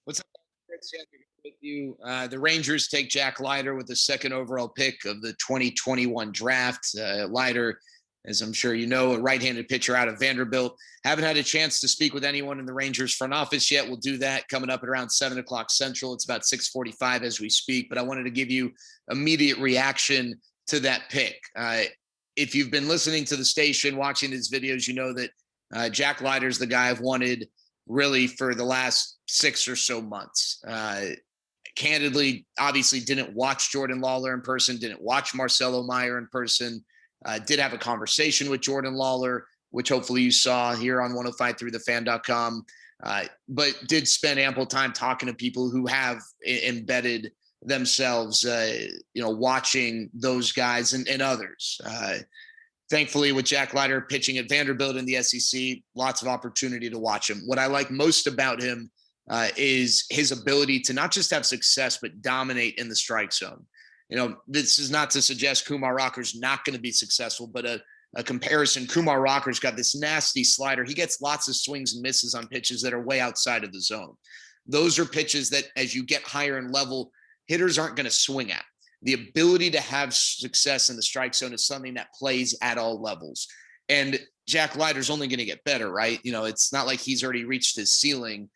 What's up, Chris? Yeah, good with you. The Rangers take Jack Leiter with the second overall pick of the 2021 draft. Leiter, as I'm sure you know, a right-handed pitcher out of Vanderbilt. Haven't had a chance to speak with anyone in the Rangers front office yet. We'll do that coming up at around 7 o'clock Central. It's about 6:45 as we speak, but I wanted to give you immediate reaction to that pick. If you've been listening to the station, watching these videos, you know that Jack Leiter's the guy I've wanted really for the last 6 or so months. Candidly, obviously didn't watch Jordan Lawler in person, didn't watch Marcelo Meyer in person, did have a conversation with Jordan Lawler, which hopefully you saw here on 1053thefan.com, but did spend ample time talking to people who have embedded themselves, watching those guys and others. Thankfully, with Jack Leiter pitching at Vanderbilt in the SEC, lots of opportunity to watch him. What I like most about him is his ability to not just have success, but dominate in the strike zone. This is not to suggest Kumar Rocker's not going to be successful, but a comparison, Kumar Rocker's got this nasty slider. He gets lots of swings and misses on pitches that are way outside of the zone. Those are pitches that as you get higher in level, hitters aren't going to swing at. The ability to have success in the strike zone is something that plays at all levels. And Jack Leiter's only going to get better, right? It's not like he's already reached his ceiling,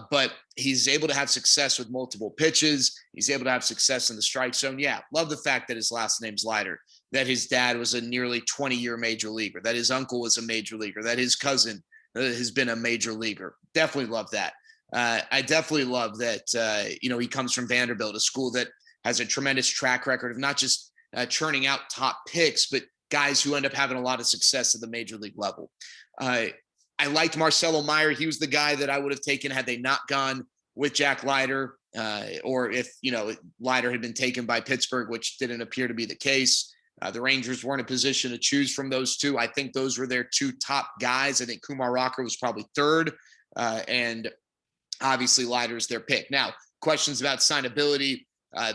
but he's able to have success with multiple pitches. He's able to have success in the strike zone. Yeah, love the fact that his last name's Leiter, that his dad was a nearly 20-year major leaguer, that his uncle was a major leaguer, that his cousin has been a major leaguer. Definitely love that. I definitely love that, he comes from Vanderbilt, a school that has a tremendous track record of not just churning out top picks, but guys who end up having a lot of success at the major league level. I liked Marcelo Meyer. He was the guy that I would have taken had they not gone with Jack Leiter, or if, Leiter had been taken by Pittsburgh, which didn't appear to be the case. The Rangers weren't in a position to choose from those two. I think those were their two top guys. I think Kumar Rocker was probably third, and obviously Leiter's their pick. Now, questions about signability.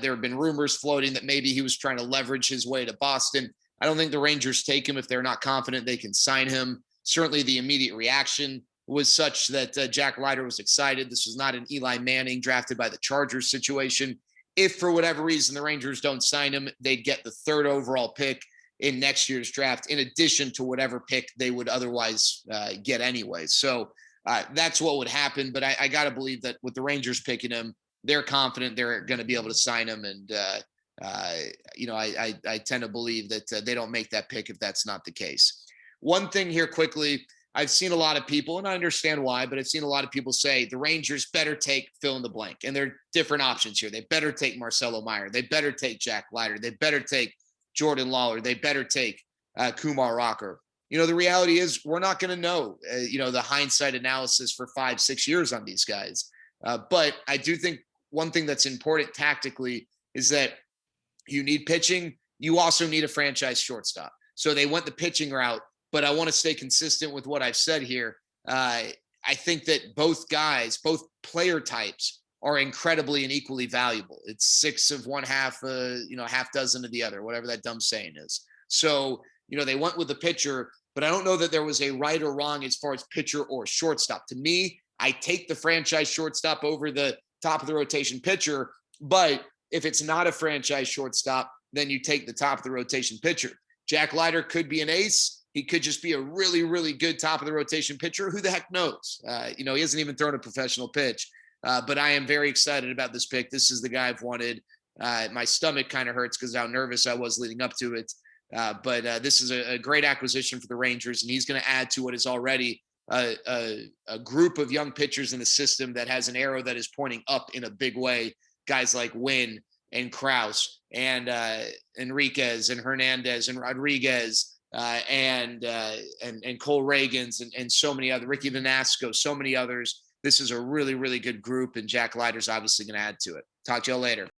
There have been rumors floating that maybe he was trying to leverage his way to Boston. I don't think the Rangers take him if they're not confident they can sign him. Certainly the immediate reaction was such that Jack Leiter was excited. This was not an Eli Manning drafted by the Chargers situation. If for whatever reason the Rangers don't sign him, they'd get the third overall pick in next year's draft, in addition to whatever pick they would otherwise get anyway. So that's what would happen. But I got to believe that with the Rangers picking him, they're confident they're going to be able to sign him. And, I tend to believe that they don't make that pick if that's not the case. One thing here quickly, I've seen a lot of people, and I understand why, but I've seen a lot of people say the Rangers better take fill in the blank. And there are different options here. They better take Marcelo Meyer. They better take Jack Leiter. They better take Jordan Lawler. They better take Kumar Rocker. The reality is we're not going to know, the hindsight analysis for 5-6 years on these guys. But I do think one thing that's important tactically is that you need pitching. You also need a franchise shortstop. So they went the pitching route, but I want to stay consistent with what I've said here. I think that both guys, both player types are incredibly and equally valuable. It's 6 of one half, half dozen of the other, whatever that dumb saying is. So, they went with the pitcher, but I don't know that there was a right or wrong as far as pitcher or shortstop. To me, I take the franchise shortstop over the top of the rotation pitcher. But if it's not a franchise shortstop, then you take the top of the rotation pitcher. Jack Leiter could be an ace. He could just be a really, really good top of the rotation pitcher. Who the heck knows? He hasn't even thrown a professional pitch. But I am very excited about this pick. This is the guy I've wanted. My stomach kind of hurts because of how nervous I was leading up to it. But this is a great acquisition for the Rangers, and he's going to add to what is already a group of young pitchers in a system that has an arrow that is pointing up in a big way. Guys like Wynn and Krause and Enriquez and Hernandez and Rodriguez and Cole Reagans and so many other, Ricky Vanasco, so many others. This is a really, really good group, and Jack Leiter's obviously going to add to it. Talk to you all later.